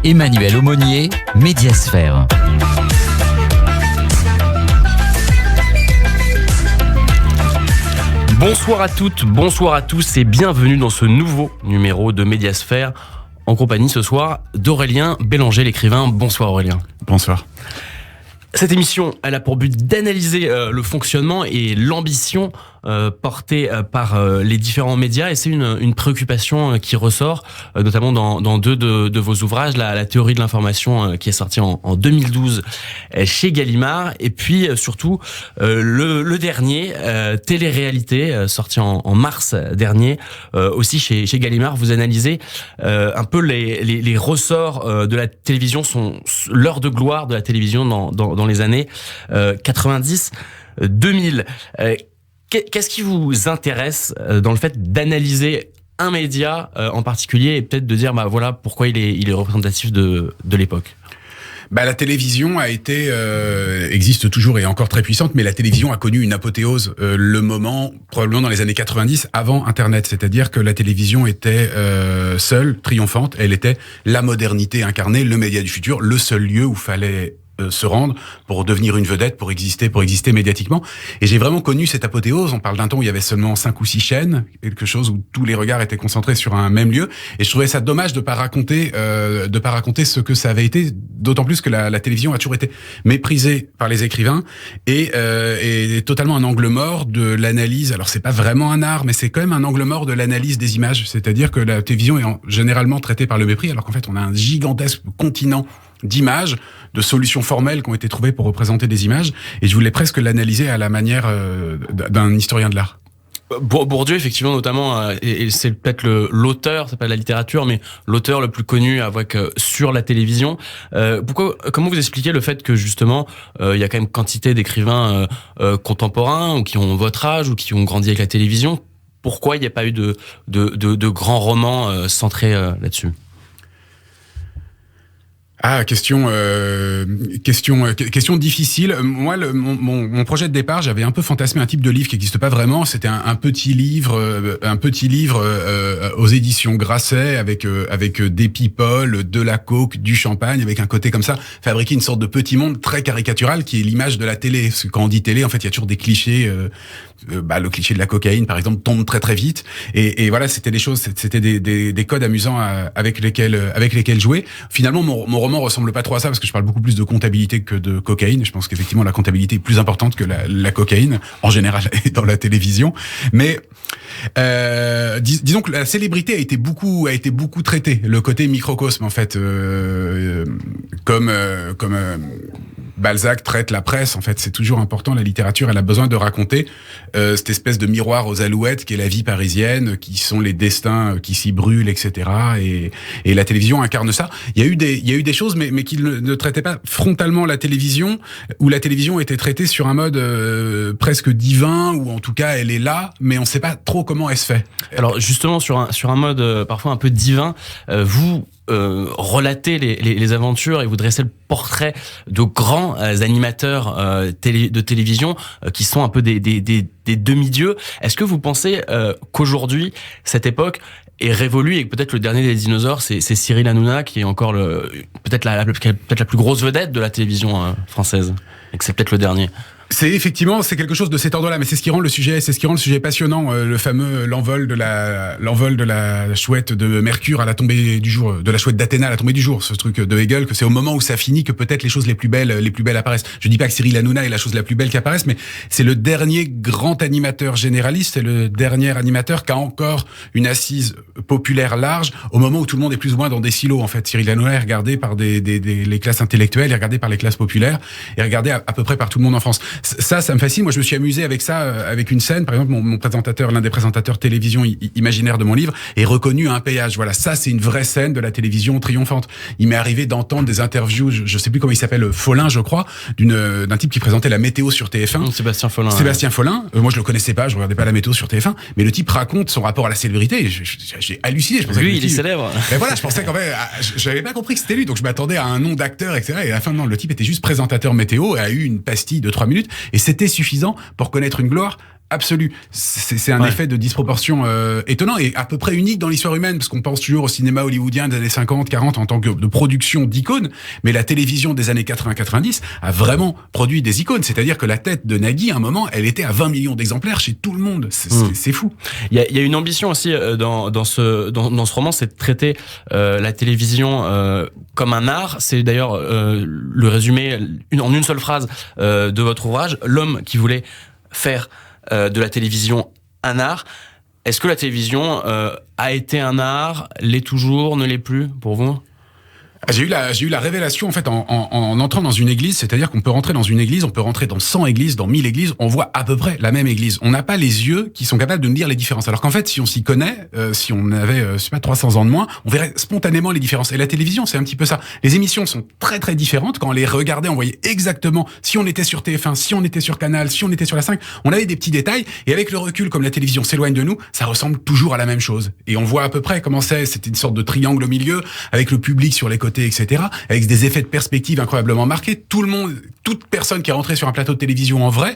Emmanuel Aumonier, Médiasphère. Bonsoir à toutes, bonsoir à tous et bienvenue dans ce nouveau numéro de Médiasphère en compagnie ce soir d'Aurélien Bélanger, l'écrivain. Bonsoir Aurélien. Bonsoir. Cette émission, elle a pour but d'analyser le fonctionnement et l'ambition portée par les différents médias, et c'est une préoccupation qui ressort notamment dans deux de vos ouvrages, la théorie de l'information qui est sortie en 2012 chez Gallimard, et puis surtout le dernier, Télé-réalité, sorti en mars dernier aussi chez Gallimard. Vous analysez un peu les ressorts de la télévision, l'heure de gloire de la télévision dans les années 90, 2000. Qu'est-ce qui vous intéresse dans le fait d'analyser un média en particulier, et peut-être de dire voilà pourquoi il est représentatif de l'époque? La télévision a été, existe toujours et est encore très puissante, mais la télévision a connu une apothéose le moment, probablement dans les années 90, avant Internet. C'est-à-dire que la télévision était seule, triomphante. Elle était la modernité incarnée, le média du futur, le seul lieu où fallait se rendre pour devenir une vedette, pour exister médiatiquement. Et j'ai vraiment connu cette apothéose. On parle d'un temps où il y avait seulement 5 ou 6 chaînes, quelque chose où tous les regards étaient concentrés sur un même lieu. Et je trouvais ça dommage de pas raconter ce que ça avait été, d'autant plus que la télévision a toujours été méprisée par les écrivains et totalement un angle mort de l'analyse. Alors c'est pas vraiment un art, mais c'est quand même un angle mort de l'analyse des images. C'est-à-dire que la télévision est généralement traitée par le mépris, alors qu'en fait on a un gigantesque continent d'images, de solutions formelles qui ont été trouvées pour représenter des images, et je voulais presque l'analyser à la manière d'un historien de l'art. Bourdieu, effectivement, notamment, et c'est peut-être l'auteur, c'est pas de la littérature, mais l'auteur le plus connu sur la télévision. Comment vous expliquez le fait que justement, il y a quand même quantité d'écrivains contemporains, ou qui ont votre âge, ou qui ont grandi avec la télévision? Pourquoi il n'y a pas eu de grands romans centrés là-dessus? Question difficile. Moi, mon projet de départ, j'avais un peu fantasmé un type de livre qui n'existe pas vraiment. C'était un petit livre aux éditions Grasset avec des people, de la coke, du champagne, avec un côté comme ça, fabriquer une sorte de petit monde très caricatural qui est l'image de la télé. Parce que quand on dit télé, en fait, il y a toujours des clichés. Le cliché de la cocaïne, par exemple, tombe très très vite. Et voilà, c'était des choses, c'était des codes amusants avec lesquels jouer. Finalement, mon roman ressemble pas trop à ça, parce que je parle beaucoup plus de comptabilité que de cocaïne. Je pense qu'effectivement la comptabilité est plus importante que la cocaïne en général dans la télévision. Mais disons que la célébrité a été beaucoup traitée, le côté microcosme en fait, comme Balzac traite la presse. En fait, c'est toujours important. La littérature, elle a besoin de raconter cette espèce de miroir aux alouettes qui est la vie parisienne, qui sont les destins qui s'y brûlent, etc. Et la télévision incarne ça. Il y a eu des choses, mais qui ne traitaient pas frontalement la télévision, où la télévision était traitée sur un mode presque divin, ou en tout cas elle est là, mais on ne sait pas trop comment elle se fait. Alors justement, sur un mode parfois un peu divin, vous relatez les aventures et vous dressez le portrait de grands animateurs de télévision qui sont un peu des demi-dieux. Est-ce que vous pensez qu'aujourd'hui, cette époque est révolue, et que peut-être le dernier des dinosaures, c'est Cyril Hanouna, qui est encore peut-être la plus grosse vedette de la télévision française, et que c'est peut-être le dernier? C'est quelque chose de cet ordre-là, mais c'est ce qui rend le sujet passionnant, le fameux l'envol de la chouette de Mercure à la tombée du jour, de la chouette d'Athéna à la tombée du jour, ce truc de Hegel, que c'est au moment où ça finit que peut-être les choses les plus belles apparaissent. Je dis pas que Cyril Hanouna est la chose la plus belle qui apparaisse, mais c'est le dernier grand animateur généraliste, c'est le dernier animateur qui a encore une assise populaire large, au moment où tout le monde est plus ou moins dans des silos. En fait, Cyril Hanouna est regardé par les classes intellectuelles, est regardé par les classes populaires, est regardé à peu près par tout le monde en France. Ça me fascine. Moi, je me suis amusé avec ça, avec une scène. Par exemple, mon présentateur, l'un des présentateurs télévision imaginaire de mon livre, est reconnu à un péage. Voilà, ça, c'est une vraie scène de la télévision triomphante. Il m'est arrivé d'entendre des interviews, je sais plus comment il s'appelle, Follin, je crois, d'un type qui présentait la météo sur TF1. Sébastien Follin. Sébastien Follin. Moi, je le connaissais pas, je regardais pas la météo sur TF1, mais le type raconte son rapport à la célébrité. J'ai halluciné. Je pensais lui, il est célèbre. Mais voilà, je pensais qu'en fait, j'avais pas compris que c'était lui, donc je m'attendais à un nom d'acteur, etc. Et à la fin, non, le type était juste présentateur météo, et a eu une pastille de 3 minutes. Et c'était suffisant pour connaître une gloire absolue. C'est un Ouais. effet de disproportion étonnant et à peu près unique dans l'histoire humaine, parce qu'on pense toujours au cinéma hollywoodien des années 50, 40 en tant que de production d'icônes, mais la télévision des années 80-90 a vraiment produit des icônes. C'est-à-dire que la tête de Nagui, à un moment, elle était à 20 millions d'exemplaires chez tout le monde. C'est fou. Il y a une ambition aussi dans ce roman, c'est de traiter la télévision comme un art. C'est d'ailleurs le résumé en une seule phrase de votre ouvrage, l'homme qui voulait faire de la télévision un art. Est-ce que la télévision a été un art, l'est toujours, ne l'est plus pour vous ? J'ai eu la révélation en fait en entrant dans une église, c'est-à-dire qu'on peut rentrer dans une église, on peut rentrer dans 100 églises, dans 1000 églises, on voit à peu près la même église. On n'a pas les yeux qui sont capables de nous dire les différences. Alors qu'en fait, si on s'y connaît, si on avait je sais pas 300 ans de moins, on verrait spontanément les différences. Et la télévision, c'est un petit peu ça. Les émissions sont très très différentes. Quand on les regardait, on voyait exactement si on était sur TF1, si on était sur Canal, si on était sur la 5, on avait des petits détails. Et avec le recul, comme la télévision s'éloigne de nous, ça ressemble toujours à la même chose. Et on voit à peu près comment c'était une sorte de triangle au milieu, avec le public sur les côtés, etc., avec des effets de perspective incroyablement marqués. Tout le monde, toute personne qui est rentrée sur un plateau de télévision en vrai,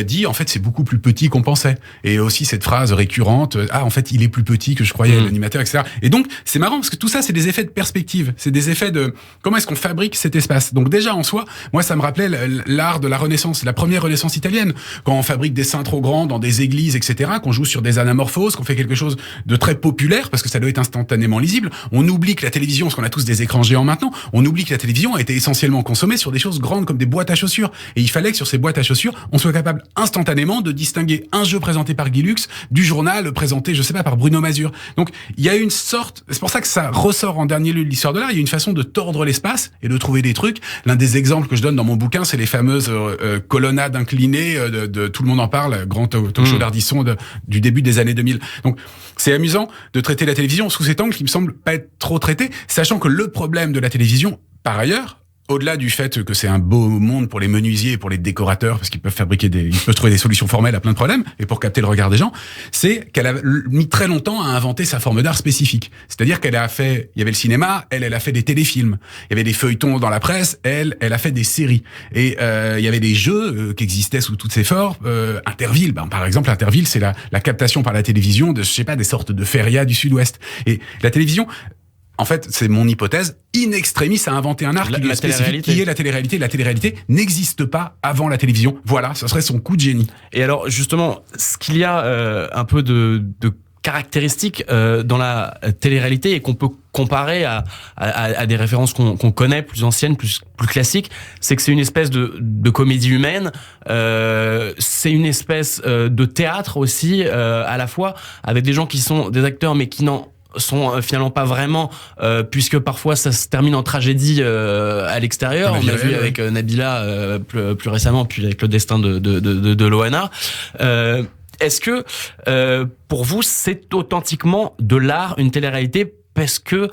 dit en fait c'est beaucoup plus petit qu'on pensait. Et aussi cette phrase récurrente, en fait il est plus petit que je croyais, l'animateur, etc. Et donc c'est marrant parce que tout ça c'est des effets de perspective, c'est des effets de comment est-ce qu'on fabrique cet espace. Donc déjà en soi, moi ça me rappelait l'art de la Renaissance, la première Renaissance italienne, quand on fabrique des saints trop grands dans des églises, etc., qu'on joue sur des anamorphoses, qu'on fait quelque chose de très populaire parce que ça doit être instantanément lisible. On oublie que la télévision, parce qu'on a tous des écrans géants maintenant, on oublie que la télévision a été essentiellement consommée sur des choses grandes comme des boîtes à chaussures. Et il fallait que sur ces boîtes à chaussures, on soit capable instantanément de distinguer un jeu présenté par Guy Lux du journal présenté, je sais pas, par Bruno Mazur. Donc, il y a une sorte, c'est pour ça que ça ressort en dernier lieu de l'histoire de l'art, il y a une façon de tordre l'espace et de trouver des trucs. L'un des exemples que je donne dans mon bouquin, c'est les fameuses colonnades inclinées de Tout le monde en parle, grand talk show d'Ardisson du début des années 2000. Donc, c'est amusant de traiter la télévision sous cet angle qui me semble pas être trop traité, sachant que le problème de la télévision, par ailleurs, au-delà du fait que c'est un beau monde pour les menuisiers et pour les décorateurs, parce qu'ils peuvent ils peuvent trouver des solutions formelles à plein de problèmes, et pour capter le regard des gens, c'est qu'elle a mis très longtemps à inventer sa forme d'art spécifique. C'est-à-dire il y avait le cinéma, elle a fait des téléfilms. Il y avait des feuilletons dans la presse, elle a fait des séries. Et il y avait des jeux qui existaient sous toutes ces formes. Interville, par exemple, Interville, c'est la captation par la télévision de, je sais pas, des sortes de férias du Sud-Ouest. Et la télévision, en fait, c'est mon hypothèse, in extremis a inventé un art qui est spécifique, qui est la télé-réalité. La télé-réalité n'existe pas avant la télévision. Voilà, ce serait son coup de génie. Et alors, justement, ce qu'il y a un peu de caractéristiques dans la télé-réalité et qu'on peut comparer à des références qu'on connaît, plus anciennes, plus classiques, c'est que c'est une espèce de comédie humaine, c'est une espèce de théâtre aussi, à la fois, avec des gens qui sont des acteurs mais qui n'en sont finalement pas vraiment, puisque parfois ça se termine en tragédie à l'extérieur. On a vu avec Nabila plus récemment, puis avec le destin de Loana. Est-ce que pour vous c'est authentiquement de l'art, une télé-réalité, parce que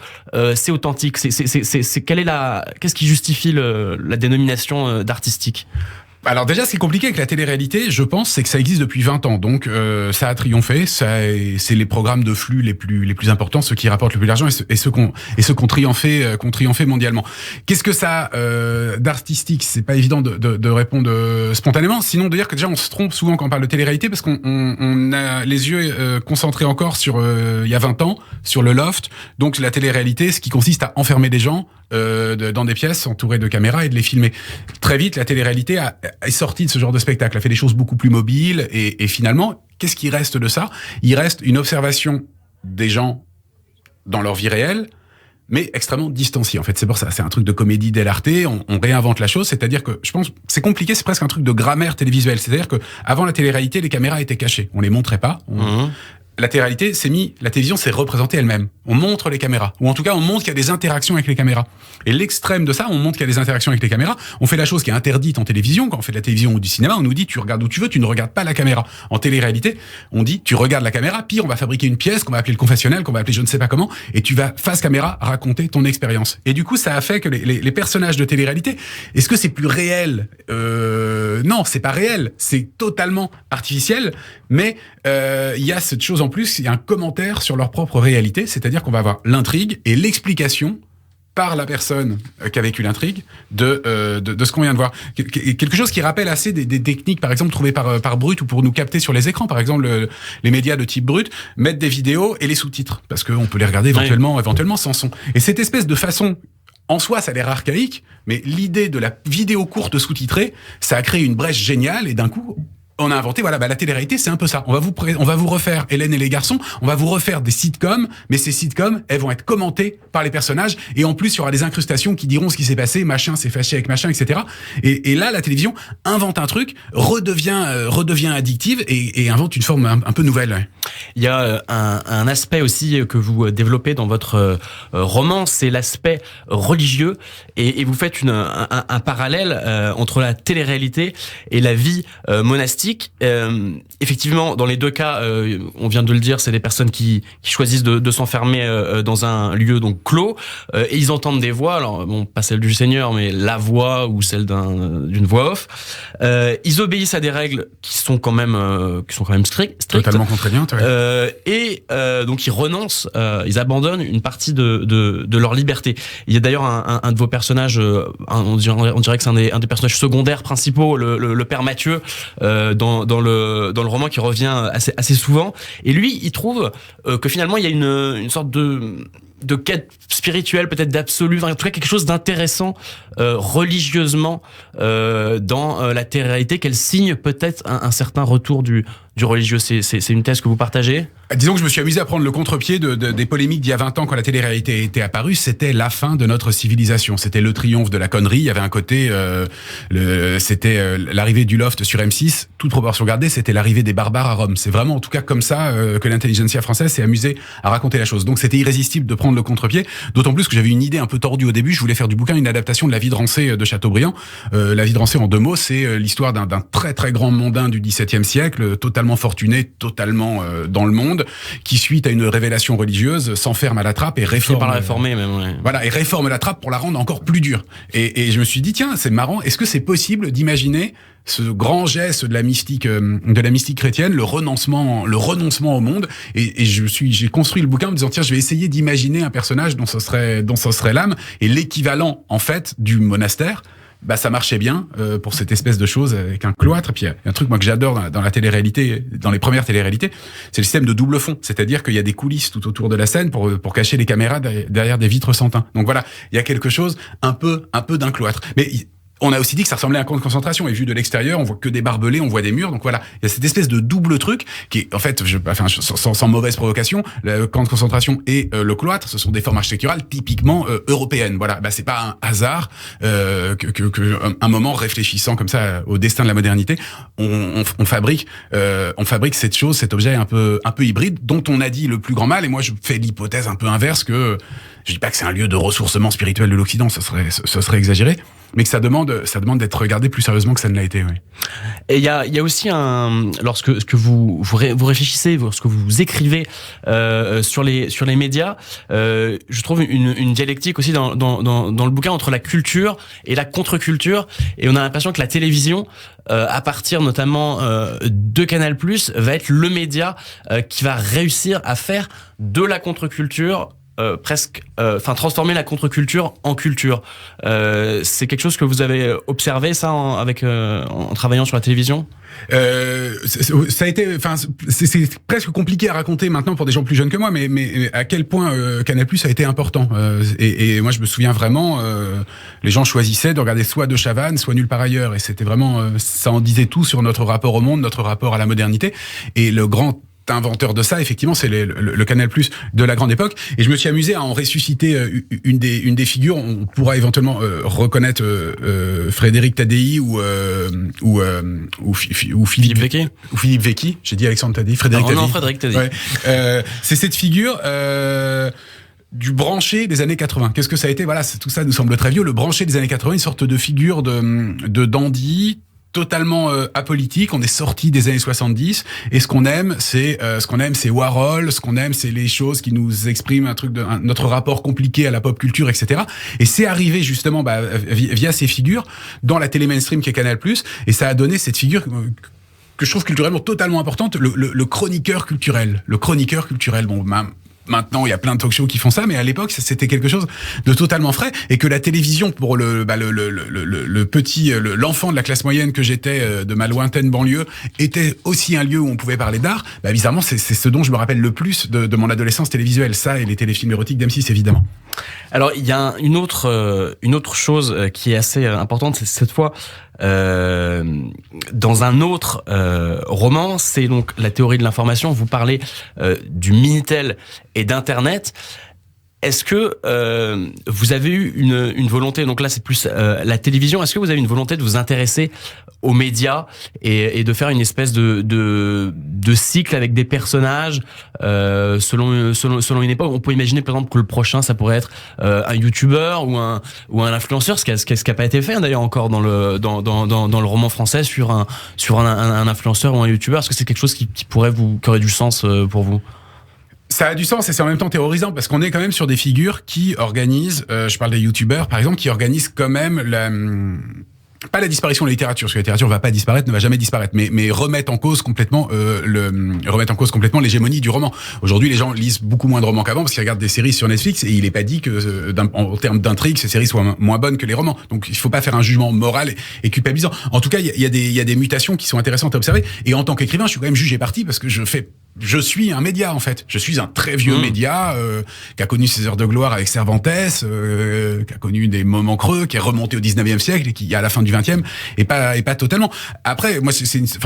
c'est authentique? Qu'est-ce qui justifie la dénomination d'artistique? Alors déjà, ce qui est compliqué avec la télé-réalité, je pense, c'est que ça existe depuis 20 ans. Donc ça a triomphé. C'est les programmes de flux les plus importants, ceux qui rapportent le plus d'argent et ceux qu'on triomphé mondialement. Qu'est-ce que ça d'artistique? C'est pas évident de répondre spontanément. Sinon, de dire que déjà on se trompe souvent quand on parle de télé-réalité parce qu'on a les yeux concentrés encore sur il y a 20 ans sur le loft. Donc la télé-réalité, ce qui consiste à enfermer des gens dans des pièces entourées de caméras et de les filmer. Très vite, la télé-réalité est sortie de ce genre de spectacle, a fait des choses beaucoup plus mobiles et finalement, qu'est-ce qui reste de ça? Il reste une observation des gens dans leur vie réelle, mais extrêmement distanciée. En fait, c'est pour ça, c'est un truc de comédie dell'arte, on réinvente la chose, c'est-à-dire que, je pense, c'est compliqué, c'est presque un truc de grammaire télévisuelle, c'est-à-dire que avant la télé-réalité, les caméras étaient cachées, on les montrait pas, la télé-réalité, la télévision s'est représentée elle-même. On montre les caméras. Ou en tout cas, on montre qu'il y a des interactions avec les caméras. Et l'extrême de ça, on montre qu'il y a des interactions avec les caméras. On fait la chose qui est interdite en télévision. Quand on fait de la télévision ou du cinéma, on nous dit, tu regardes où tu veux, tu ne regardes pas la caméra. En télé-réalité, on dit, tu regardes la caméra. Pire, on va fabriquer une pièce qu'on va appeler le confessionnal, qu'on va appeler je ne sais pas comment. Et tu vas, face caméra, raconter ton expérience. Et du coup, ça a fait que les personnages de télé-réalité, est-ce que c'est plus réel? Non, c'est pas réel. C'est totalement artificiel. Mais il y a cette chose en plus, il y a un commentaire sur leur propre réalité, c'est-à-dire qu'on va avoir l'intrigue et l'explication par la personne qui a vécu l'intrigue de ce qu'on vient de voir. Quelque chose qui rappelle assez des techniques, par exemple, trouvées par Brut ou pour nous capter sur les écrans. Par exemple, les médias de type Brut mettent des vidéos et les sous-titres, parce qu'on peut les regarder éventuellement sans son. Et cette espèce de façon, en soi, ça a l'air archaïque, mais l'idée de la vidéo courte sous-titrée, ça a créé une brèche géniale, et d'un coup, on a inventé, la télé-réalité, c'est un peu ça. On va vous refaire Hélène et les garçons, on va vous refaire des sitcoms, mais ces sitcoms, elles vont être commentées par les personnages, et en plus, il y aura des incrustations qui diront ce qui s'est passé, machin s'est fâché avec machin, etc. Et là, la télévision invente un truc, redevient addictive, et invente une forme un peu nouvelle. Ouais. Il y a un aspect aussi que vous développez dans votre roman, c'est l'aspect religieux, et vous faites un parallèle entre la télé-réalité et la vie monastique. Effectivement, dans les deux cas, on vient de le dire, c'est des personnes qui choisissent de s'enfermer dans un lieu donc clos, et ils entendent des voix, alors bon, pas celle du Seigneur, mais la voix ou celle d'une voix off. Ils obéissent à des règles qui sont quand même strictes. Totalement contraignantes. Ouais. Donc ils renoncent, ils abandonnent une partie de leur liberté. Il y a d'ailleurs un de vos personnages, on dirait que c'est un des personnages secondaires principaux, le père Mathieu, dans le roman, qui revient assez souvent. Et lui, il trouve que finalement, il y a une sorte de quête spirituelle, peut-être d'absolu, en tout cas quelque chose d'intéressant religieusement dans la télé-réalité, qu'elle signe peut-être un certain retour du religieux. C'est une thèse que vous partagez ? Disons que je me suis amusé à prendre le contre-pied des polémiques d'il y a 20 ans quand la télé-réalité était apparue. C'était la fin de notre civilisation. C'était le triomphe de la connerie. Il y avait un côté, c'était l'arrivée du loft sur M6. Toute proportion gardée, c'était l'arrivée des barbares à Rome. C'est vraiment, en tout cas, comme ça que l'intelligentsia française s'est amusée à raconter la chose. Donc c'était irrésistible de prendre le contre-pied. D'autant plus que j'avais une idée un peu tordue au début. Je voulais faire du bouquin une adaptation de La vie de Rancé de Chateaubriand. La vie de Rancé, en 2 mots, c'est l'histoire d'un très très grand mondain du XVIIe siècle, totalement fortuné, totalement dans le monde, qui suite à une révélation religieuse s'enferme à la trappe et réforme. Par la réformer même. Ouais. Voilà, et réforme la trappe pour la rendre encore plus dure. Et je me suis dit, tiens, c'est marrant. Est-ce que c'est possible d'imaginer ce grand geste de la mystique chrétienne, le renoncement au monde? Et j'ai construit le bouquin en me disant, tiens, je vais essayer d'imaginer un personnage dont ce serait l'âme, et l'équivalent en fait du monastère. Ça marchait bien pour cette espèce de chose avec un cloître. Et puis il y a un truc moi que j'adore dans la télé-réalité, dans les premières télé-réalités, c'est le système de double fond, c'est-à-dire qu'il y a des coulisses tout autour de la scène pour cacher les caméras derrière des vitres sans teint. Donc voilà, il y a quelque chose un peu d'un cloître. Mais on a aussi dit que ça ressemblait à un camp de concentration, et vu de l'extérieur, on voit que des barbelés, on voit des murs, donc voilà, il y a cette espèce de double truc qui est, en fait, sans mauvaise provocation, le camp de concentration et le cloître, ce sont des formes architecturales typiquement européennes. Voilà, c'est pas un hasard que un moment réfléchissant comme ça au destin de la modernité, on fabrique cette chose, cet objet un peu hybride, dont on a dit le plus grand mal. Et moi, je fais l'hypothèse un peu inverse que je dis pas que c'est un lieu de ressourcement spirituel de l'Occident, ce serait exagéré, mais que ça demande d'être regardé plus sérieusement que ça ne l'a été. Oui. Et il y a aussi lorsque vous réfléchissez, lorsque vous écrivez sur les médias, je trouve une dialectique aussi dans le bouquin entre la culture et la contre-culture, et on a l'impression que la télévision, à partir notamment de Canal+, va être le média qui va réussir à faire de la contre-culture transformer la contre-culture en culture. C'est quelque chose que vous avez observé, ça, en travaillant sur la télévision? Ça a été, c'est presque compliqué à raconter maintenant pour des gens plus jeunes que moi, mais à quel point Canal+ a été important. Et moi, je me souviens vraiment, les gens choisissaient de regarder soit De Chavannes, soit Nulle part ailleurs, et c'était vraiment, ça en disait tout sur notre rapport au monde, notre rapport à la modernité. Et le grand inventeur de ça, effectivement, c'est le Canal+ de la grande époque. Et je me suis amusé à en ressusciter une des figures. On pourra éventuellement reconnaître Frédéric Tadei ou Philippe Vecchi. Ou Philippe Vecchi. J'ai dit Alexandre Tadei. Frédéric Tadei. Non, Frédéric Tadei. Ouais. C'est cette figure du branché des années 80. Qu'est-ce que ça a été? Voilà, tout ça nous semble très vieux. Le branché des années 80, une sorte de figure de dandy, totalement apolitique. On est sorti des années 70, et ce qu'on aime, c'est Warhol. Ce qu'on aime, c'est les choses qui nous expriment notre rapport compliqué à la pop culture, etc. Et c'est arrivé justement via ces figures dans la télé mainstream qui est Canal+, et ça a donné cette figure que je trouve culturellement totalement importante, le chroniqueur culturel. Le chroniqueur culturel, bon, Maintenant, il y a plein de talk-shows qui font ça, mais à l'époque, c'était quelque chose de totalement frais, et que la télévision, pour l'enfant de la classe moyenne que j'étais, de ma lointaine banlieue, était aussi un lieu où on pouvait parler d'art. Bizarrement, c'est ce dont je me rappelle le plus de mon adolescence télévisuelle, ça et les téléfilms érotiques d'M6, évidemment. Alors, il y a une autre chose qui est assez importante, c'est cette fois dans un autre roman, c'est donc la théorie de l'information. Vous parlez du Minitel et d'Internet. Est-ce que vous avez eu une volonté, donc là c'est plus la télévision, est-ce que vous avez une volonté de vous intéresser aux médias et de faire une espèce de cycle avec des personnages selon une époque? On peut imaginer par exemple que le prochain ça pourrait être un youtubeur ou un influenceur, ce qui a pas été fait d'ailleurs encore dans le roman français sur un influenceur ou un youtubeur. Est-ce que c'est quelque chose qui aurait du sens pour vous? Ça a du sens et c'est en même temps terrorisant parce qu'on est quand même sur des figures qui organisent, je parle des youtubeurs par exemple, qui organisent quand même pas la disparition de la littérature, parce que la littérature va pas disparaître, ne va jamais disparaître, mais remettre en cause complètement l'hégémonie du roman. Aujourd'hui, les gens lisent beaucoup moins de romans qu'avant parce qu'ils regardent des séries sur Netflix et il est pas dit que en termes d'intrigue, ces séries soient moins bonnes que les romans. Donc il faut pas faire un jugement moral et culpabilisant. En tout cas, il y a des mutations qui sont intéressantes à observer. Et en tant qu'écrivain, je suis quand même jugé parti parce que je suis un média en fait. Je suis un très vieux média qui a connu ses heures de gloire avec Cervantes, qui a connu des moments creux, qui est remonté au 19e siècle et qui à la fin du 20e et pas totalement. Après moi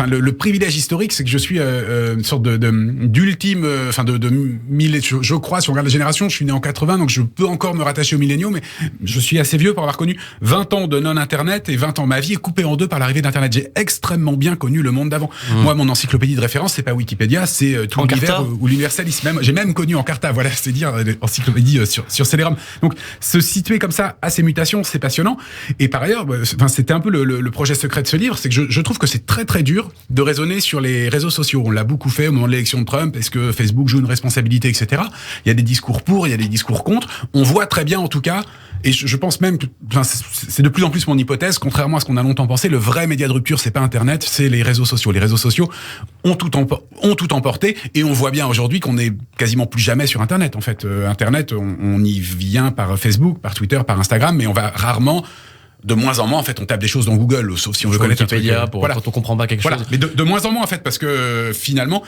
le privilège historique, c'est que je suis une sorte d'ultime je crois, si on regarde la génération, je suis né en 80 donc je peux encore me rattacher aux milléniaux, mais je suis assez vieux pour avoir connu 20 ans de non-internet et 20 ans ma vie est coupée en deux par l'arrivée d'internet. J'ai extrêmement bien connu le monde d'avant. Moi mon encyclopédie de référence, c'est pas Wikipédia, c'est tout l'univers ou l'universalisme. J'ai même connu Encarta, voilà, c'est dire encyclopédie sur CD-ROM. Donc se situer comme ça à ces mutations, c'est passionnant. Et par ailleurs, c'était un peu le projet secret de ce livre, c'est que je trouve que c'est très très dur de raisonner sur les réseaux sociaux. On l'a beaucoup fait au moment de l'élection de Trump. Est-ce que Facebook joue une responsabilité, etc. Il y a des discours pour, il y a des discours contre. On voit très bien en tout cas, et je pense même que c'est de plus en plus mon hypothèse, contrairement à ce qu'on a longtemps pensé, le vrai média de rupture, c'est pas Internet, c'est les réseaux sociaux. Les réseaux sociaux ont tout emporté, et on voit bien aujourd'hui qu'on est quasiment plus jamais sur Internet. En fait, Internet, on y vient par Facebook, par Twitter, par Instagram, mais on va rarement. De moins en moins, en fait, on tape des choses dans Google, sauf si on veut connaître Wikipédia quand on comprend pas quelque chose. Mais de moins en moins, en fait, parce que finalement,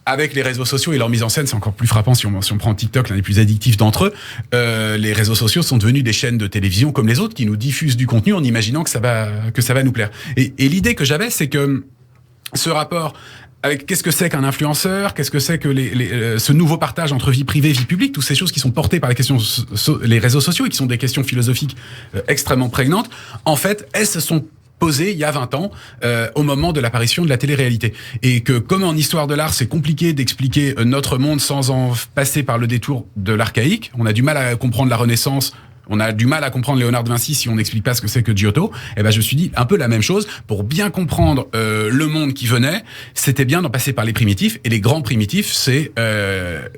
avec les réseaux sociaux et leur mise en scène, c'est encore plus frappant si on prend TikTok, l'un des plus addictifs d'entre eux. Les réseaux sociaux sont devenus des chaînes de télévision comme les autres qui nous diffusent du contenu en imaginant que ça va nous plaire. Et l'idée que j'avais, c'est que ce rapport avec qu'est-ce que c'est qu'un influenceur, qu'est-ce que c'est que ce nouveau partage entre vie privée et vie publique, toutes ces choses qui sont portées par les réseaux sociaux et qui sont des questions philosophiques extrêmement prégnantes, en fait, elles se sont posées il y a 20 ans, au moment de l'apparition de la télé-réalité. Et que comme en histoire de l'art, c'est compliqué d'expliquer notre monde sans en passer par le détour de l'archaïque, on a du mal à comprendre la Renaissance, on a du mal à comprendre Léonard de Vinci si on n'explique pas ce que c'est que Giotto. Et je me suis dit un peu la même chose. Pour bien comprendre le monde qui venait, c'était bien d'en passer par les primitifs. Et les grands primitifs, c'est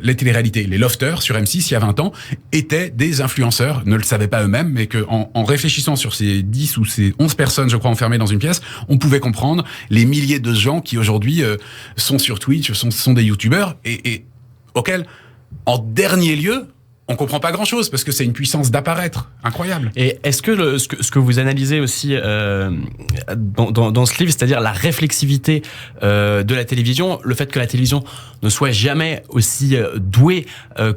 les téléréalités. Les lofters sur M6, il y a 20 ans, étaient des influenceurs, ne le savaient pas eux-mêmes, mais qu'en réfléchissant sur ces 10 ou ces 11 personnes, je crois, enfermées dans une pièce, on pouvait comprendre les milliers de gens qui aujourd'hui sont sur Twitch, sont des youtubeurs, et auxquels, en dernier lieu, on comprend pas grand-chose parce que c'est une puissance d'apparaître incroyable. Et est-ce que ce que vous analysez aussi dans ce livre, c'est-à-dire la réflexivité de la télévision, le fait que la télévision ne soit jamais aussi douée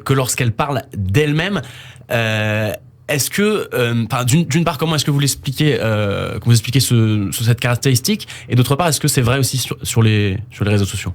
que lorsqu'elle parle d'elle-même, est-ce que, d'une part, comment est-ce que vous l'expliquez, cette caractéristique, et d'autre part, est-ce que c'est vrai aussi sur les réseaux sociaux?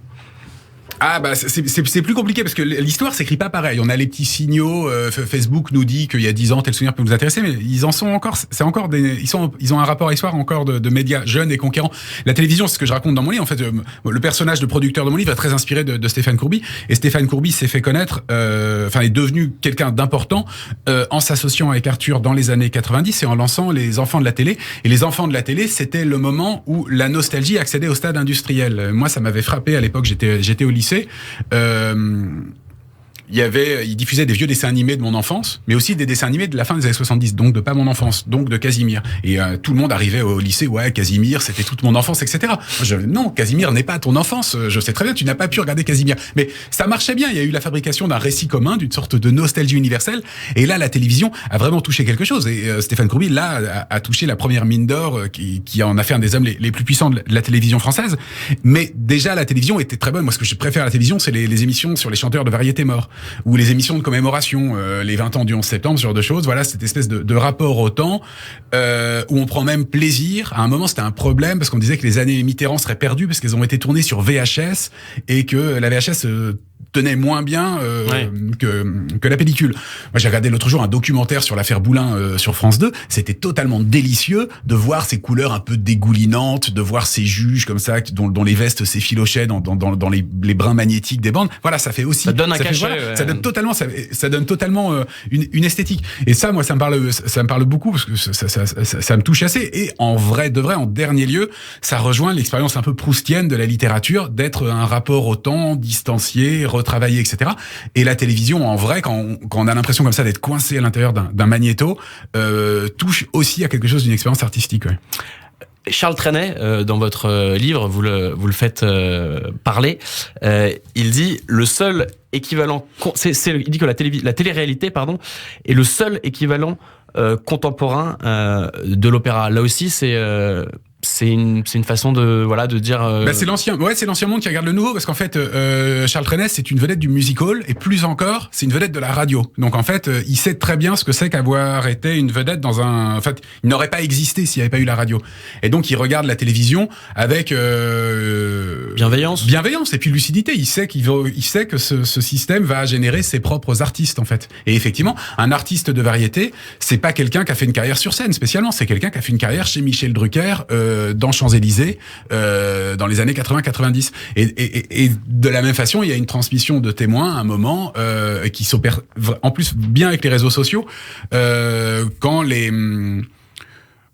C'est plus compliqué parce que l'histoire s'écrit pas pareil. On a les petits signaux. Facebook nous dit qu'il y a 10 ans tel souvenir peut nous intéresser, mais ils en sont encore. C'est encore ils ont un rapport à l'histoire encore de médias jeunes et conquérants. La télévision, c'est ce que je raconte dans mon livre. En fait, le personnage de producteur de mon livre est très inspiré de Stéphane Courby. Et Stéphane Courby s'est fait connaître, est devenu quelqu'un d'important en s'associant avec Arthur dans les années 90 et en lançant les Enfants de la télé. Et les Enfants de la télé, c'était le moment où la nostalgie accédait au stade industriel. Moi, ça m'avait frappé à l'époque. J'étais au lycée. Il il diffusait des vieux dessins animés de mon enfance, mais aussi des dessins animés de la fin des années 70, donc de pas mon enfance, donc de Casimir. Et tout le monde arrivait au lycée, ouais, Casimir, c'était toute mon enfance, etc. Moi, non, Casimir n'est pas ton enfance. Je sais très bien, tu n'as pas pu regarder Casimir. Mais ça marchait bien. Il y a eu la fabrication d'un récit commun, d'une sorte de nostalgie universelle. Et là, la télévision a vraiment touché quelque chose. Et Stéphane Courby, là, a touché la première mine d'or qui en a fait un des hommes les plus puissants de la télévision française. Mais déjà, la télévision était très bonne. Moi, ce que je préfère à la télévision, c'est les émissions sur les chanteurs de variété morts, ou les émissions de commémoration, les 20 ans du 11 septembre, ce genre de choses. Voilà, cette espèce de rapport au temps, où on prend même plaisir. À un moment, c'était un problème, parce qu'on disait que les années Mitterrand seraient perdues, parce qu'elles ont été tournées sur VHS, et que la VHS tenait moins bien que la pellicule. Moi, j'ai regardé l'autre jour un documentaire sur l'affaire Boulin sur France 2. C'était totalement délicieux de voir ces couleurs un peu dégoulinantes, de voir ces juges comme ça, dont les vestes s'effilochaient dans les brins magnétiques des bandes. Voilà, ça fait aussi... Ça donne un cachet. Ça donne totalement une esthétique. Et ça, moi, ça me parle beaucoup, parce que ça me touche assez. Et en vrai, en dernier lieu, ça rejoint l'expérience un peu proustienne de la littérature, d'être un rapport au temps, distancié, retravaillé, etc. Et la télévision, en vrai, quand on a l'impression comme ça d'être coincé à l'intérieur d'un magnéto, touche aussi à quelque chose d'une expérience artistique. Ouais. Charles Trenet, dans votre livre, vous le faites parler. Il dit le seul équivalent, il dit que la télé-réalité, est le seul équivalent contemporain de l'opéra. Là aussi, c'est une façon de dire. C'est l'ancien monde qui regarde le nouveau, parce qu'en fait, Charles Trenet, c'est une vedette du music hall, et plus encore, c'est une vedette de la radio. Donc en fait, il sait très bien ce que c'est qu'avoir été une vedette en fait, il n'aurait pas existé s'il n'y avait pas eu la radio. Et donc il regarde la télévision avec bienveillance, et puis lucidité. Il sait que ce système va générer ses propres artistes, en fait. Et effectivement, un artiste de variété, c'est pas quelqu'un qui a fait une carrière sur scène spécialement, c'est quelqu'un qui a fait une carrière chez Michel Drucker, dans Champs-Élysées, dans les années 80-90. Et de la même façon, il y a une transmission de témoins à un moment qui s'opère en plus bien avec les réseaux sociaux, quand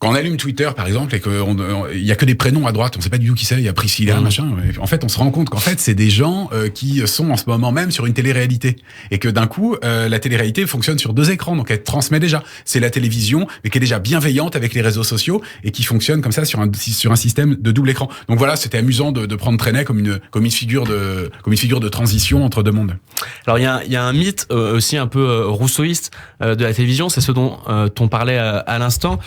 on allume Twitter, par exemple, et qu'il y a que des prénoms à droite, on sait pas du tout qui c'est, il y a Priscilla, machin. En fait, on se rend compte qu'en fait, c'est des gens qui sont en ce moment même sur une télé-réalité. Et que d'un coup, la télé-réalité fonctionne sur 2 écrans, donc elle transmet déjà. C'est la télévision, mais qui est déjà bienveillante avec les réseaux sociaux, et qui fonctionne comme ça sur un système de double écran. Donc voilà, c'était amusant de prendre Trenet comme une figure de transition entre 2 mondes. Alors, il y a un mythe aussi un peu rousseauiste de la télévision, c'est ce dont on parlait à l'instant.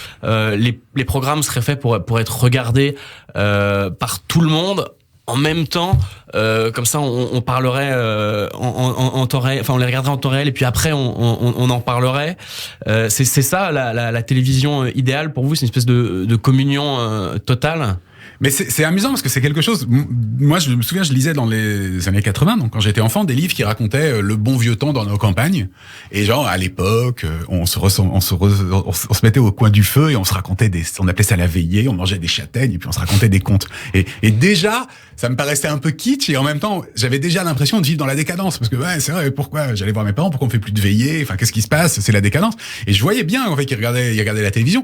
Les programmes seraient faits pour être regardés par tout le monde en même temps, comme ça on parlerait en temps réel, enfin on les regarderait en temps réel et puis après on en parlerait. C'est ça la télévision idéale pour vous, c'est une espèce de communion totale? Mais c'est amusant parce que c'est quelque chose. Moi, je me souviens, je lisais dans les années 80, donc quand j'étais enfant, des livres qui racontaient le bon vieux temps dans nos campagnes. Et genre, à l'époque, on se mettait au coin du feu et on se racontait on appelait ça la veillée, on mangeait des châtaignes et puis on se racontait des contes. Et déjà, ça me paraissait un peu kitsch et en même temps, j'avais déjà l'impression de vivre dans la décadence parce que ouais, c'est vrai, pourquoi j'allais voir mes parents, pourquoi on fait plus de veillée, enfin qu'est-ce qui se passe, c'est la décadence. Et je voyais bien en fait qu'ils regardaient la télévision.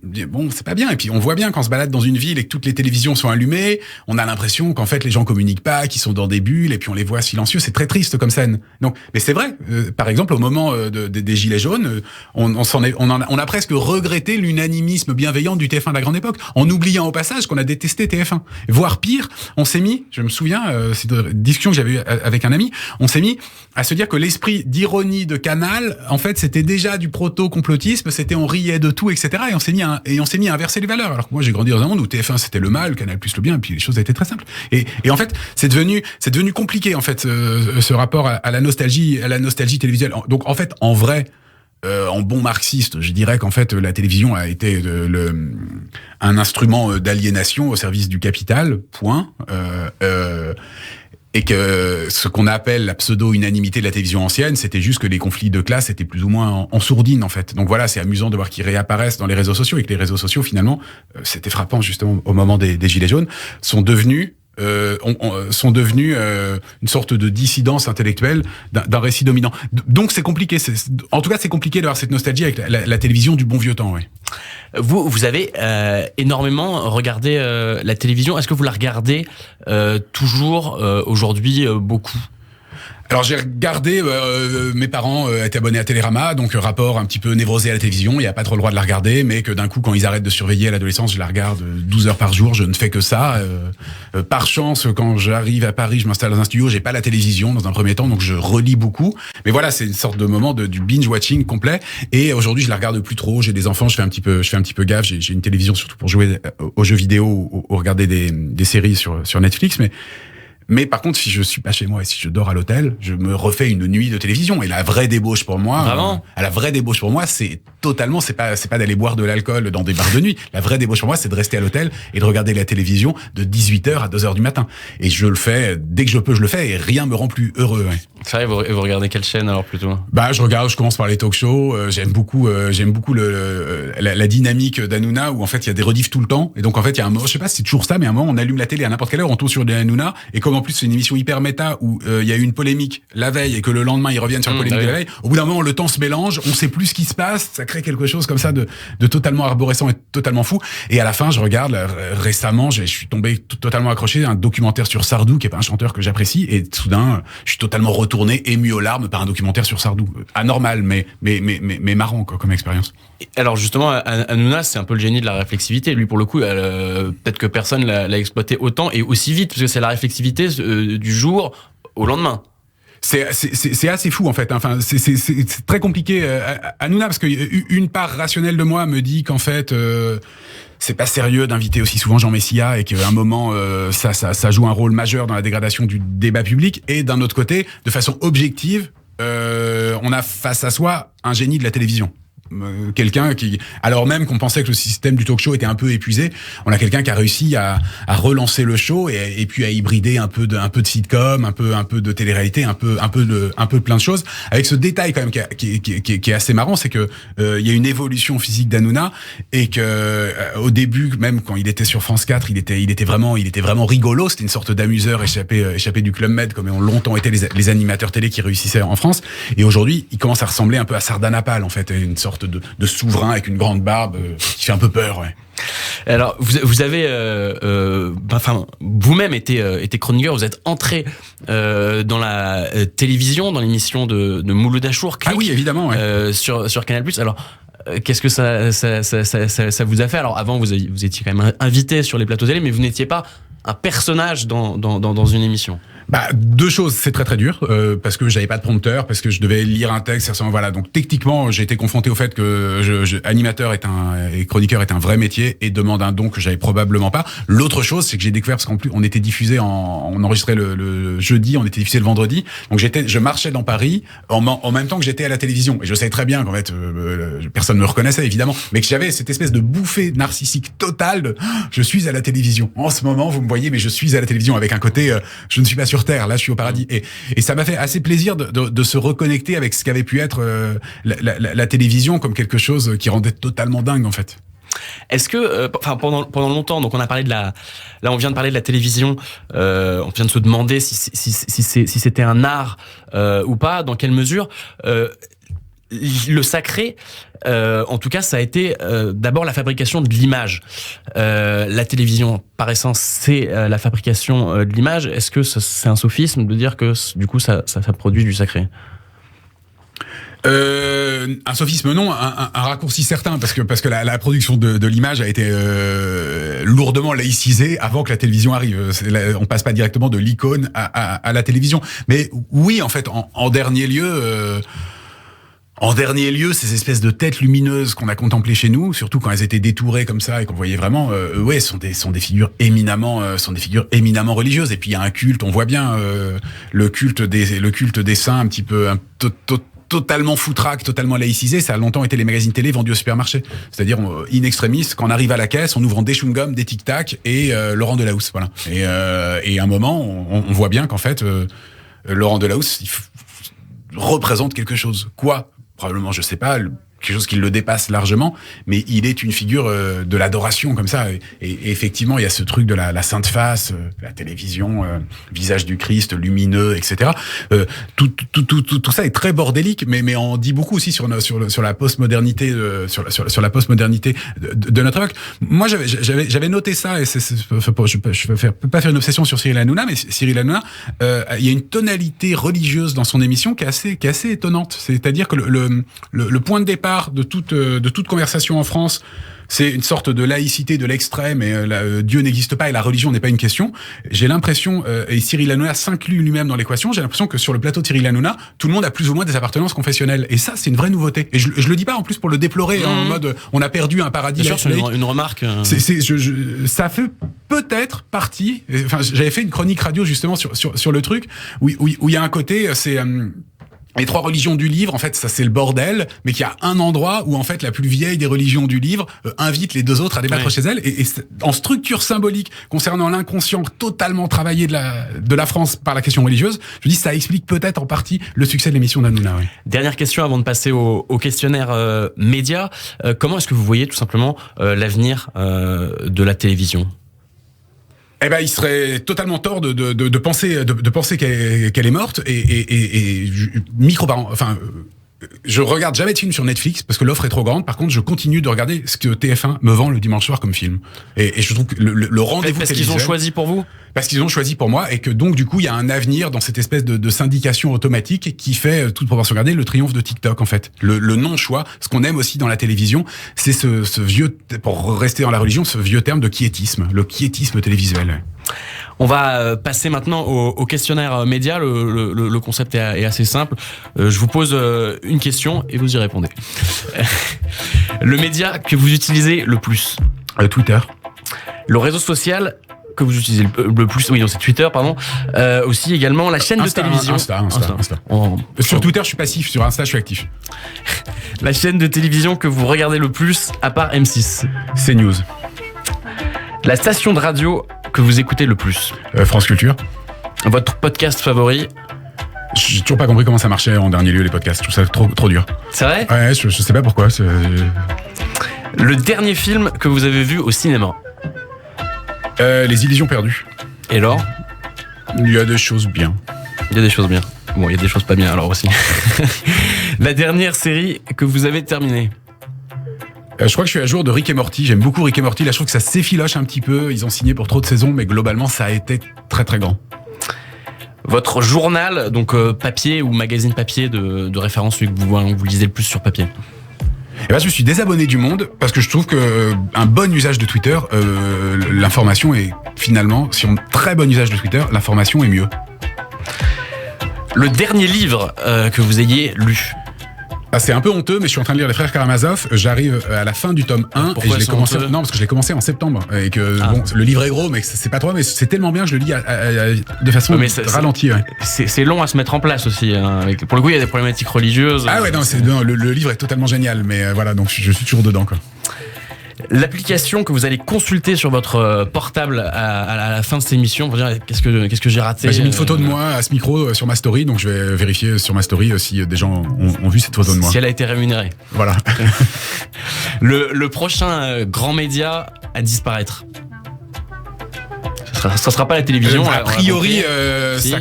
Bon, c'est pas bien. Et puis on voit bien quand on se balade dans une ville et que toutes les télévisions sont allumées, on a l'impression qu'en fait les gens communiquent pas, qu'ils sont dans des bulles et puis on les voit silencieux. C'est très triste comme scène. Donc, mais c'est vrai. Par exemple, au moment des gilets jaunes, on a presque regretté l'unanimisme bienveillant du TF1 de la grande époque, en oubliant au passage qu'on a détesté TF1. Voire pire, on s'est mis, je me souviens, c'est une discussion que j'avais eue avec un ami, on s'est mis à se dire que l'esprit d'ironie de Canal, en fait, c'était déjà du proto-complotisme, c'était on riait de tout, etc. Et on s'est mis à inverser les valeurs. Alors que moi, j'ai grandi dans un monde où TF1 c'était le mal, Canal+ le bien, et puis les choses étaient très simples. Et en fait, c'est devenu compliqué en fait ce rapport à la nostalgie télévisuelle. Donc en fait, en vrai, en bon marxiste, je dirais qu'en fait la télévision a été un instrument d'aliénation au service du capital. Point. Et que ce qu'on appelle la pseudo-unanimité de la télévision ancienne, c'était juste que les conflits de classe étaient plus ou moins en sourdine, en fait. Donc voilà, c'est amusant de voir qu'ils réapparaissent dans les réseaux sociaux et que les réseaux sociaux, finalement, c'était frappant justement au moment des Gilets jaunes, sont devenus une sorte de dissidence intellectuelle d'un récit dominant. Donc c'est compliqué. En tout cas, c'est compliqué d'avoir cette nostalgie avec la télévision du bon vieux temps. Ouais. Vous avez énormément regardé la télévision. Est-ce que vous la regardez toujours aujourd'hui beaucoup ? Alors j'ai regardé, mes parents étaient abonnés à Télérama, donc rapport un petit peu névrosé à la télévision, il n'y a pas trop le droit de la regarder, mais que d'un coup quand ils arrêtent de surveiller à l'adolescence, je la regarde 12 heures par jour, je ne fais que ça. Par chance, quand j'arrive à Paris, je m'installe dans un studio, j'ai pas la télévision dans un premier temps, donc je relis beaucoup. Mais voilà, c'est une sorte de moment du binge-watching complet, et aujourd'hui je la regarde plus trop, j'ai des enfants, je fais un petit peu gaffe, j'ai une télévision surtout pour jouer aux jeux vidéo ou regarder des séries sur Netflix, mais par contre, si je suis pas chez moi et si je dors à l'hôtel, je me refais une nuit de télévision. Et la vraie débauche pour moi, Vraiment la vraie débauche pour moi, c'est pas d'aller boire de l'alcool dans des bars de nuit. La vraie débauche pour moi, c'est de rester à l'hôtel et de regarder la télévision de 18h à 2h du matin. Et je le fais, dès que je peux, je le fais et rien me rend plus heureux. Ouais. C'est vrai, vous regardez quelle chaîne alors plutôt? Je commence par les talk-shows, j'aime beaucoup la dynamique d'Hanouna où en fait il y a des rediffs tout le temps. Et donc en fait, il y a un moment, je sais pas si c'est toujours ça, mais à un moment on allume la télé à n'importe quelle heure, on tombe sur des Hanouna, et comme en plus c'est une émission hyper méta où il y a eu une polémique la veille et que le lendemain ils reviennent sur la polémique de la veille, au bout d'un moment le temps se mélange, on sait plus ce qui se passe, ça crée quelque chose comme ça de totalement arborescent et totalement fou. Et à la fin, je regarde récemment, je suis tombé totalement accroché à un documentaire sur Sardou, qui est pas un chanteur que j'apprécie, et soudain je suis totalement retourné, ému aux larmes par un documentaire sur Sardou. Anormal, mais marrant quoi, comme expérience. Alors justement, Hanouna, c'est un peu le génie de la réflexivité. Lui, pour le coup, peut-être que personne l'a exploité autant et aussi vite, parce que c'est la réflexivité du jour au lendemain. C'est assez fou en fait. Enfin, c'est très compliqué Hanouna, parce que une part rationnelle de moi me dit qu'en fait c'est pas sérieux d'inviter aussi souvent Jean Messia, et qu'à un moment ça joue un rôle majeur dans la dégradation du débat public. Et d'un autre côté, de façon objective, on a face à soi un génie de la télévision. Quelqu'un qui, alors même qu'on pensait que le système du talk-show était un peu épuisé, on a quelqu'un qui a réussi à relancer le show et puis à hybrider un peu de sitcom, un peu de télé-réalité, un peu de plein de choses. Avec ce détail quand même qui est assez marrant, c'est que il y a une évolution physique d'Hanouna, et que au début, même quand il était sur France 4, il était vraiment rigolo. C'était une sorte d'amuseur échappé du Club Med, comme ont longtemps été les animateurs télé qui réussissaient en France. Et aujourd'hui, il commence à ressembler un peu à Sardanapale en fait, une sorte de souverain avec une grande barbe qui fait un peu peur, ouais. Alors, vous avez, vous-même été chroniqueur, vous êtes entré dans la télévision, dans l'émission de Mouloud Achour, Ah oui, évidemment, ouais. sur Canal+. Alors, qu'est-ce que ça vous a fait? Alors, avant, vous étiez quand même invité sur les plateaux télé, mais vous n'étiez pas un personnage dans une émission. Deux choses, c'est très très dur, parce que j'avais pas de prompteur, parce que je devais lire un texte, voilà. Donc techniquement, j'ai été confronté au fait que animateur et chroniqueur est un vrai métier et demande un don que j'avais probablement pas. L'autre chose, c'est que j'ai découvert, parce qu'en plus on était diffusé on enregistrait le jeudi, on était diffusé le vendredi. Donc je marchais dans Paris en même temps que j'étais à la télévision, et je savais très bien qu'en fait personne me reconnaissait évidemment, mais que j'avais cette espèce de bouffée narcissique totale de je suis à la télévision. En ce moment, vous me voyez, mais je suis à la télévision, avec un côté je ne suis pas sur Terre, là je suis au paradis. Et ça m'a fait assez plaisir de se reconnecter avec ce qu'avait pu être la télévision, comme quelque chose qui rendait totalement dingue en fait. Est-ce que, pendant longtemps, donc on vient de parler de la télévision, on vient de se demander si c'était un art ou pas, dans quelle mesure le sacré, en tout cas, ça a été d'abord la fabrication de l'image. La télévision, par essence, c'est la fabrication de l'image. Est-ce que c'est un sophisme de dire que du coup, ça produit du sacré? Un sophisme, non, un raccourci certain, parce que la production de l'image a été lourdement laïcisée avant que la télévision arrive. On passe pas directement de l'icône à la télévision. Mais oui, en fait, en dernier lieu. En dernier lieu, ces espèces de têtes lumineuses qu'on a contemplées chez nous, surtout quand elles étaient détourées comme ça et qu'on voyait vraiment, sont des figures éminemment religieuses. Et puis il y a un culte, on voit bien le culte des saints, un petit peu totalement foutraque, totalement laïcisé. Ça a longtemps été les magazines télé vendus au supermarché. C'est-à-dire, in extremis, quand on arrive à la caisse, on ouvre des chewing-gums, des tic-tac et Laurent Delahousse, voilà. Et à un moment, on voit bien qu'en fait, Laurent Delahousse représente quelque chose. Quoi? Probablement, je sais pas, quelque chose qui le dépasse largement, mais il est une figure de l'adoration comme ça. Et effectivement, il y a ce truc de la sainte face, la télévision, visage du Christ, lumineux, etc. Tout ça est très bordélique, mais on dit beaucoup aussi sur la postmodernité, sur la postmodernité de notre époque. Moi, j'avais noté ça, et je peux pas faire une obsession sur Cyril Hanouna, mais Cyril Hanouna, il y a une tonalité religieuse dans son émission qui est assez étonnante. C'est-à-dire que le point de départ de toute conversation en France, c'est une sorte de laïcité de l'extrême, et Dieu n'existe pas et la religion n'est pas une question. J'ai l'impression, et Cyril Hanouna s'inclut lui-même dans l'équation, j'ai l'impression que sur le plateau de Cyril Hanouna, tout le monde a plus ou moins des appartenances confessionnelles. Et ça, c'est une vraie nouveauté. Et je le dis pas en plus pour le déplorer, en mode on a perdu un paradis laïque. Bien sûr, c'est une remarque. Ça fait peut-être partie. Enfin, j'avais fait une chronique radio justement sur le truc où il y a un côté, c'est les trois religions du livre, en fait, ça c'est le bordel, mais qu'il y a un endroit où en fait la plus vieille des religions du livre invite les deux autres à débattre chez elle, et en structure symbolique concernant l'inconscient totalement travaillé de la France par la question religieuse, je dis ça explique peut-être en partie le succès de l'émission d'Hanouna. Ouais. Dernière question avant de passer au questionnaire média. Comment est-ce que vous voyez tout simplement l'avenir de la télévision ? Eh ben, il serait totalement tort de penser qu'elle est morte, et je regarde jamais de films sur Netflix parce que l'offre est trop grande. Par contre, je continue de regarder ce que TF1 me vend le dimanche soir comme film. Et je trouve que le rendez-vous parce qu'ils ont choisi pour vous. Parce qu'ils ont choisi pour moi, et que donc du coup il y a un avenir dans cette espèce de syndication automatique qui fait, toute proportion gardée, le triomphe de TikTok en fait. Le non-choix, ce qu'on aime aussi dans la télévision, c'est ce vieux, pour rester dans la religion, ce vieux terme de quiétisme, le quiétisme télévisuel. On va passer maintenant au questionnaire média. Le concept est assez simple. Je vous pose une question et vous y répondez. Le média que vous utilisez le plus ? Twitter. Le réseau social que vous utilisez le plus, oui, non, c'est Twitter, pardon. Aussi également la chaîne de télévision. Insta. Sur Twitter, je suis passif. Sur Insta, je suis actif. La chaîne de télévision que vous regardez le plus, à part M6. CNews. La station de radio que vous écoutez le plus. France Culture. Votre podcast favori. J'ai toujours pas compris comment ça marchait en dernier lieu les podcasts. Je trouve ça trop dur. C'est vrai ? Ouais, je sais pas pourquoi. Le dernier film que vous avez vu au cinéma. Les Illusions perdues. Et alors ? Il y a des choses bien. Il y a des choses bien. Bon, il y a des choses pas bien alors aussi. La dernière série que vous avez terminée. Je crois que je suis à jour de Rick et Morty. J'aime beaucoup Rick et Morty. Là, je trouve que ça s'effiloche un petit peu. Ils ont signé pour trop de saisons, mais globalement, ça a été très très grand. Votre journal, donc papier ou magazine papier de référence, celui que vous lisez le plus sur papier. Et ben, je me suis désabonné du Monde parce que je trouve que un bon usage de Twitter, l'information est finalement, si on a un très bon usage de Twitter, l'information est mieux. Le dernier livre que vous ayez lu. C'est un peu honteux, mais je suis en train de lire Les Frères Karamazov. J'arrive à la fin du tome 1. Pourquoi et je l'ai commencé. honteux ? Non, parce que je l'ai commencé en septembre. Et que, bon, le livre est gros, mais c'est pas trop, mais c'est tellement bien que je le lis de façon ralentie. Ouais. C'est long à se mettre en place aussi. Hein, pour le coup, il y a des problématiques religieuses. Ah ouais, non, le livre est totalement génial, mais voilà, donc je suis toujours dedans, quoi. L'application que vous allez consulter sur votre portable à la fin de cette émission pour dire qu'est-ce que j'ai raté. J'ai mis une photo de moi à ce micro sur ma story, donc je vais vérifier sur ma story si des gens ont vu cette photo de moi. Si elle a été rémunérée. Voilà. Le prochain grand média à disparaître. Ça sera pas la télévision. A priori, si.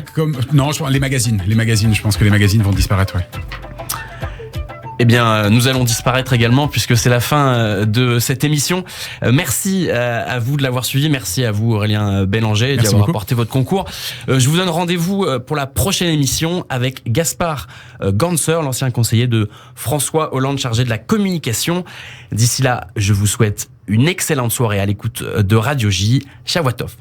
Non, les magazines. Les magazines, je pense que les magazines vont disparaître, ouais. Eh bien, nous allons disparaître également puisque c'est la fin de cette émission. Merci à vous de l'avoir suivi. Merci à vous, Aurélien Bélanger, d'y avoir apporté votre concours. Je vous donne rendez-vous pour la prochaine émission avec Gaspard Ganser, l'ancien conseiller de François Hollande chargé de la communication. D'ici là, je vous souhaite une excellente soirée à l'écoute de Radio J. Shavuot Tov.